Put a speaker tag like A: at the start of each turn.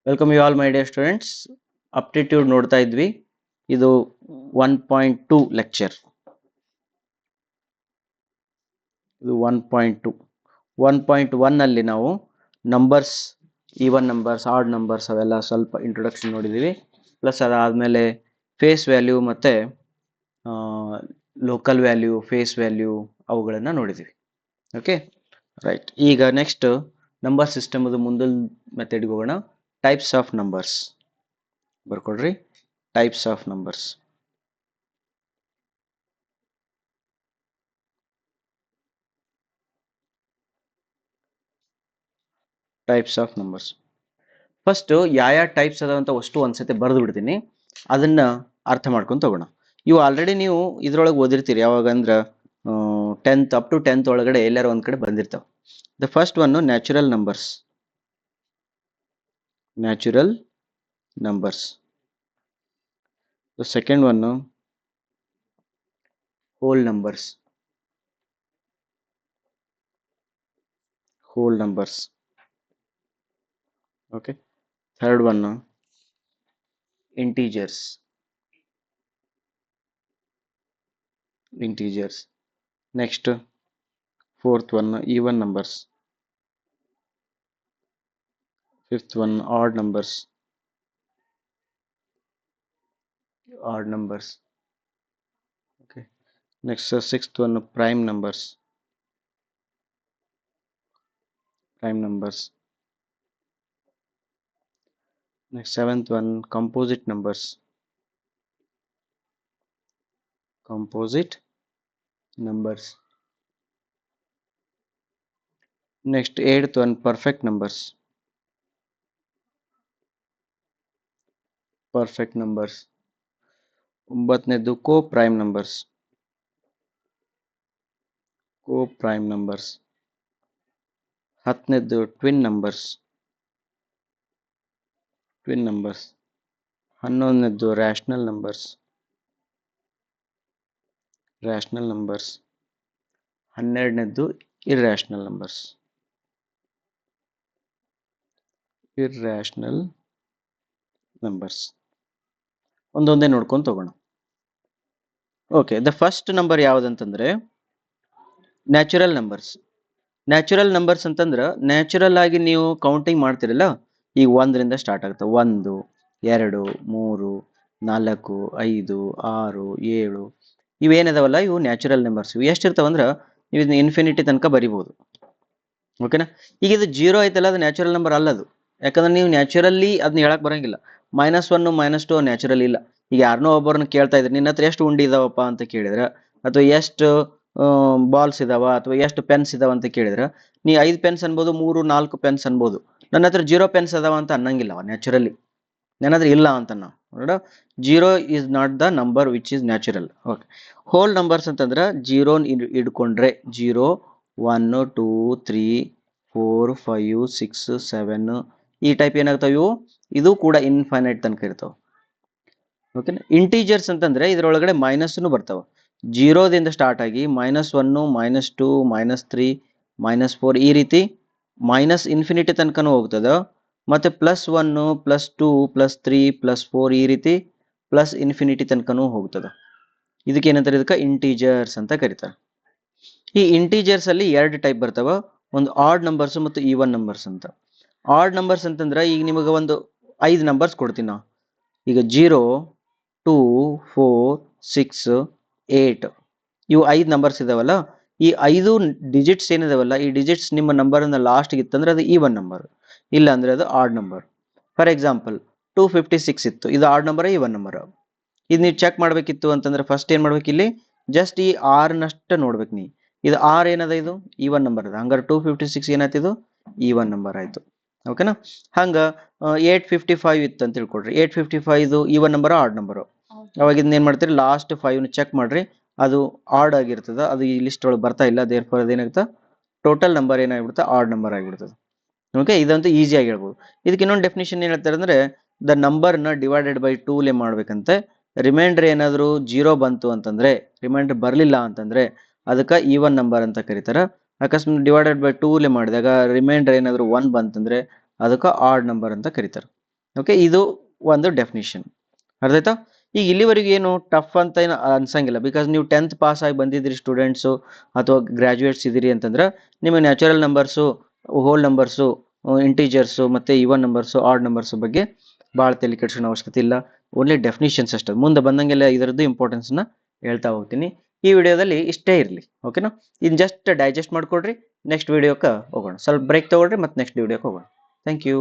A: Welcome you all my dear students. Aptitude ನೋಡ್ತಾ ಇದ್ವಿ. ಇದು 1.2 ಲೆಕ್ಚರ್. ಇದು 1.2. 1.1 ಅಲ್ಲಿ ನಾವು numbers, even numbers, odd numbers ಅವೆಲ್ಲ ಸ್ವಲ್ಪ ಇಂಟ್ರೊಡಕ್ಷನ್ ನೋಡಿದ್ದೀವಿ. ಪ್ಲಸ್ ಅದಾದಮೇಲೆ ಫೇಸ್ ವ್ಯಾಲ್ಯೂ ಮತ್ತು ಲೋಕಲ್ ವ್ಯಾಲ್ಯೂ, ಫೇಸ್ ವ್ಯಾಲ್ಯೂ ಅವುಗಳನ್ನು ನೋಡಿದ್ದೀವಿ. Okay, right. ಈಗ ನೆಕ್ಸ್ಟ್ ನಂಬರ್ ಸಿಸ್ಟಮ್ ಅದು ಮುಂದಿನ ಮೆಥಡ್ಗೆ ಹೋಗೋಣ. ಟೈಪ್ಸ್ ಆಫ್ ನಂಬರ್ಸ್ ಬರ್ಕೊಡ್ರಿ. Types of numbers. Types of numbers. First ಯಾವ ಟೈಪ್ಸ್ ಅದಾವಂತ ಅಷ್ಟು ಒಂದ್ಸತಿ ಬರೆದು ಬಿಡ್ತೀನಿ, ಅದನ್ನ ಅರ್ಥ ಮಾಡ್ಕೊಂಡು ತಗೋಣ. ಇವು ಆಲ್ರೆಡಿ ನೀವು ಇದ್ರೊಳಗೆ ಓದಿರ್ತೀರಿ. ಯಾವಾಗ ಅಂದ್ರೆ 10th ಅಪ್ ಟು 10th ಒಳಗಡೆ ಎಲ್ಲಾರು ಒಂದ್ ಕಡೆ ಬಂದಿರ್ತಾವ. The first one natural numbers. Natural numbers. The second one whole numbers. Whole numbers. Okay. Third one integers. Integers. Next, fourth one even numbers. Fifth one odd numbers. Odd numbers. Okay. Next, sixth one prime numbers. Prime numbers. Next, seventh one composite numbers. Composite numbers. Next, eighth one perfect numbers. Perfect numbers. ಒಂಬತ್ತನೇದು co prime numbers. Co prime numbers. ಹತ್ತನೇದು twin numbers. Twin numbers. ಹನ್ನೊಂದನೇದು rational numbers. Rational numbers. ಹನ್ನೆರಡನೇದು irrational numbers. Irrational numbers. ಒಂದೊಂದೇ ನೋಡ್ಕೊಂಡು ತಗೋಣ. Okay, the first number ಯಾವುದಂತಂದ್ರೆ natural numbers. Natural numbers ಅಂತಂದ್ರೆ natural ಆಗಿ ನೀವು ಕೌಂಟಿಂಗ್ ಮಾಡ್ತಿರಲ್ಲ, ಈಗ 1ರಿಂದ ಸ್ಟಾರ್ಟ್ ಆಗುತ್ತೆ. 1 2 3 4 5 6 7 ಇವೇನಿದಾವಲ್ಲ ಇವು ನ್ಯಾಚುರಲ್ ನಂಬರ್ಸ್. ಇವು ಎಷ್ಟಿರ್ತಾವಂದ್ರೆ ನೀವು ಇದನ್ನ ಇನ್ಫಿನಿಟಿ ತನಕ ಬರಿಬಹುದು. ಓಕೆನಾ. ಈಗ ಇದು 0 ಐತಲ್ಲ, ಅದು ನ್ಯಾಚುರಲ್ ನಂಬರ್ ಅಲ್ಲದು. ಯಾಕಂದ್ರೆ ನೀವು ನ್ಯಾಚುರಲಿ ಅದನ್ನ ಹೇಳಕ್ ಬರಂಗಿಲ್ಲ. -1 -2 ನ್ಯಾಚುರಲ್ ಇಲ್ಲ. ಈಗ ಯಾರನ್ನೋ ಒಬ್ಬರನ್ನ ಕೇಳ್ತಾ ಇದ್ರೆ ನಿನ್ನ ಹತ್ರ ಎಷ್ಟು ಉಂಡಿ ಇದಾವಪ್ಪ ಅಂತ ಕೇಳಿದ್ರೆ, ಅಥವಾ ಎಷ್ಟು ಬಾಲ್ಸ್ ಇದಾವ, ಅಥವಾ ಎಷ್ಟು ಪೆನ್ಸ್ ಇದಾವ ಅಂತ ಕೇಳಿದ್ರೆ, ನೀ 5 ಪೆನ್ಸ್ ಅನ್ಬೋದು, 3-4 ಪೆನ್ಸ್ ಅನ್ಬೋದು. ನನ್ನ ಹತ್ರ 0 ಪೆನ್ಸ್ ಅದಾವ ಅಂತ ಅನ್ನಂಗಿಲ್ಲ ನ್ಯಾಚುರಲಿ. ನನ್ನ ಹತ್ರ ಇಲ್ಲ ಅಂತ ನಾವು ನೋಡ. 0 is not the number which is natural. Okay. Hole numbers ಅಂತಂದ್ರೆ 0 ಇಡ್ಕೊಂಡ್ರೆ 0 1 2 3 4 5 6 7 ಈ ಟೈಪ್ ಏನಾಗ್ತಾವ ಇವು, ಇದು ಕೂಡ ಇನ್ಫೈನೈಟ್ ತನಕ ಇರ್ತಾವ. ಓಕೆನಾ. ಇಂಟೀಜರ್ಸ್ ಅಂತಂದ್ರೆ ಇದ್ರೊಳಗಡೆ ಮೈನಸ್ನು ಬರ್ತಾವ. 0ದಿಂದ ಸ್ಟಾರ್ಟ್ ಆಗಿ -1 -2 -3 -4 ಈ ರೀತಿ ಮೈನಸ್ ಇನ್ಫಿನಿಟಿ ತನಕನೂ ಹೋಗ್ತದ. ಮತ್ತೆ +1 +2 +3 +4 ಈ ರೀತಿ ಪ್ಲಸ್ ಇನ್ಫಿನಿಟಿ ತನಕನೂ ಹೋಗ್ತದ. ಇದಕ್ಕೆ ಏನಂತಾರೆ, ಇದಕ್ಕೆ ಇಂಟೀಜರ್ಸ್ ಅಂತ ಕರೀತಾರೆ. ಈ ಇಂಟೀಜರ್ಸ್ ಅಲ್ಲಿ 2 ಟೈಪ್ ಬರ್ತಾವ, ಒಂದು ಆಡ್ ನಂಬರ್ಸ್ ಮತ್ತು ಈವನ್ ನಂಬರ್ಸ್ ಅಂತ. ಆಡ್ ನಂಬರ್ಸ್ ಅಂತಂದ್ರೆ ಈಗ ನಿಮಗೆ ಒಂದು 5 ನಂಬರ್ಸ್ ಕೊಡ್ತೀನಿ ನಾವು. ಈಗ 0 2 4 6 8 ಇವು 5 ನಂಬರ್ಸ್ ಇದಾವಲ್ಲ, ಈ 5 ಡಿಜಿಟ್ಸ್ ಏನಿದಾವಲ್ಲ, ಈ ಡಿಜಿಟ್ಸ್ ನಿಮ್ಮ ನಂಬರ್ ಲಾಸ್ಟ್ಗೆ ಇತ್ತಂದ್ರೆ ಅದು ಈವನ್ ನಂಬರ್, ಇಲ್ಲ ಅಂದ್ರೆ ಅದು ಆಡ್ ನಂಬರ್. ಫಾರ್ ಎಕ್ಸಾಂಪಲ್ 256 ಇತ್ತು, ಇದು ಆಡ್ ನಂಬರ್ ಈವನ್ ನಂಬರ್. ಇದು ನೀವು ಚೆಕ್ ಮಾಡ್ಬೇಕಿತ್ತು ಅಂತಂದ್ರೆ ಫಸ್ಟ್ ಏನ್ ಮಾಡ್ಬೇಕು, ಇಲ್ಲಿ ಜಸ್ಟ್ ಈ ಆರ್ ನಷ್ಟ ನೋಡ್ಬೇಕು ನೀ. ಇದು ಆರ್ ಏನದ, ಇದು ಈವನ್ ನಂಬರ್ ಅದ. ಹಂಗಾರೆ 256 ಏನಾಯ್ತು, ಇದು ಈವನ್ ನಂಬರ್ ಆಯ್ತು. ಓಕೆನಾ. ಹಂಗ 855 ಇತ್ತು ಅಂತ ತಿಳ್ಕೊಡ್ರಿ. 855 ಇದು ಈವನ್ ನಂಬರ್ ಆಡ್ ನಂಬರ್. ಅವಾಗ ಇದನ್ನ ಏನ್ ಮಾಡ್ತೀರಿ, ಲಾಸ್ಟ್ 5 ಚೆಕ್ ಮಾಡ್ರಿ, ಅದು ಆಡ್ ಆಗಿರ್ತದ. ಅದು ಈ ಲಿಸ್ಟ್ ಒಳಗೆ ಬರ್ತಾ ಇಲ್ಲ, ದೇರ್ಫೋರ್ ಅದೇನಾಗುತ್ತೆ, ಟೋಟಲ್ ನಂಬರ್ ಏನಾಗ್ಬಿಡುತ್ತೆ, ಆಡ್ ನಂಬರ್ ಆಗಿಬಿಡ್ತದೆ. ಓಕೆ, ಇದಂತೂ ಈಸಿಯಾಗಿ ಹೇಳ್ಬೋದು. ಇದಕ್ಕೆ ಇನ್ನೊಂದು ಡೆಫಿನಿಷನ್ ಏನ್ ಹೇಳ್ತಾರೆ ಅಂದ್ರೆ, ದ ನಂಬರ್ನ ಡಿವೈಡೆಡ್ ಬೈ 2 ಮಾಡ್ಬೇಕಂತೆ. ರಿಮೈಂಡರ್ ಏನಾದ್ರು 0 ಬಂತು ಅಂತಂದ್ರೆ, ರಿಮೈಂಡರ್ ಬರಲಿಲ್ಲ ಅಂತಂದ್ರೆ ಅದಕ್ಕೆ ಈವನ್ ನಂಬರ್ ಅಂತ ಕರೀತಾರೆ. ಅಕಸ್ಮಾತ್ ಡಿವೈಡೆಡ್ ಬೈ 2 ಮಾಡಿದಾಗ ರಿಮೈಂಡರ್ ಏನಾದ್ರು 1 ಬಂತಂದ್ರೆ ಅದಕ್ಕೆ ಆಡ್ ನಂಬರ್ ಅಂತ ಕರೀತಾರೆ. ಓಕೆ, ಇದು ಒಂದು ಡೆಫಿನಿಷನ್. ಅರ್ಥಾಯ್ತಾ? ಈಗ ಇಲ್ಲಿವರೆಗೆ ಏನು ಟಫ್ ಅಂತ ಏನು ಅನ್ಸಂಗಿಲ್ಲ, ಬಿಕಾಸ್ ನೀವು 10th ಪಾಸ್ ಆಗಿ ಬಂದಿದ್ರಿ ಸ್ಟೂಡೆಂಟ್ಸು ಅಥವಾ ಗ್ರಾಜುಯೇಟ್ಸ್ ಇದ್ದೀರಿ ಅಂತಂದ್ರೆ ನಿಮಗೆ natural numbers, hole numbers, integers ಮತ್ತು ಇವನ್ ನಂಬರ್ಸು, ಆಡ್ ನಂಬರ್ಸು ಬಗ್ಗೆ ಭಾಳ ತಲೆ ಕೆಡಿಸ್ಕೊಳ್ಳೋ ಅವಶ್ಯಕತೆ ಇಲ್ಲ. ಓನ್ಲಿ ಡೆಫಿನಿಷನ್ಸ್ ಅಷ್ಟೇ. ಮುಂದೆ ಬಂದಂಗೆಲ್ಲ ಇದರದ್ದು ಇಂಪಾರ್ಟೆನ್ಸ್ನ ಹೇಳ್ತಾ ಹೋಗ್ತೀನಿ. ಈ ವಿಡಿಯೋದಲ್ಲಿ ಇಷ್ಟೇ ಇರಲಿ. ಓಕೆನಾ? ಇನ್ನು ಜಸ್ಟ್ ಡೈಜೆಸ್ಟ್ ಮಾಡ್ಕೊಡ್ರಿ. ನೆಕ್ಸ್ಟ್ ವಿಡಿಯೋಕ್ಕೆ ಹೋಗೋಣ. ಸ್ವಲ್ಪ ಬ್ರೇಕ್ ತೊಗೊಳ್ರಿ ಮತ್ತು ನೆಕ್ಸ್ಟ್ ವಿಡಿಯೋಕ್ಕೆ ಹೋಗೋಣ. Thank you.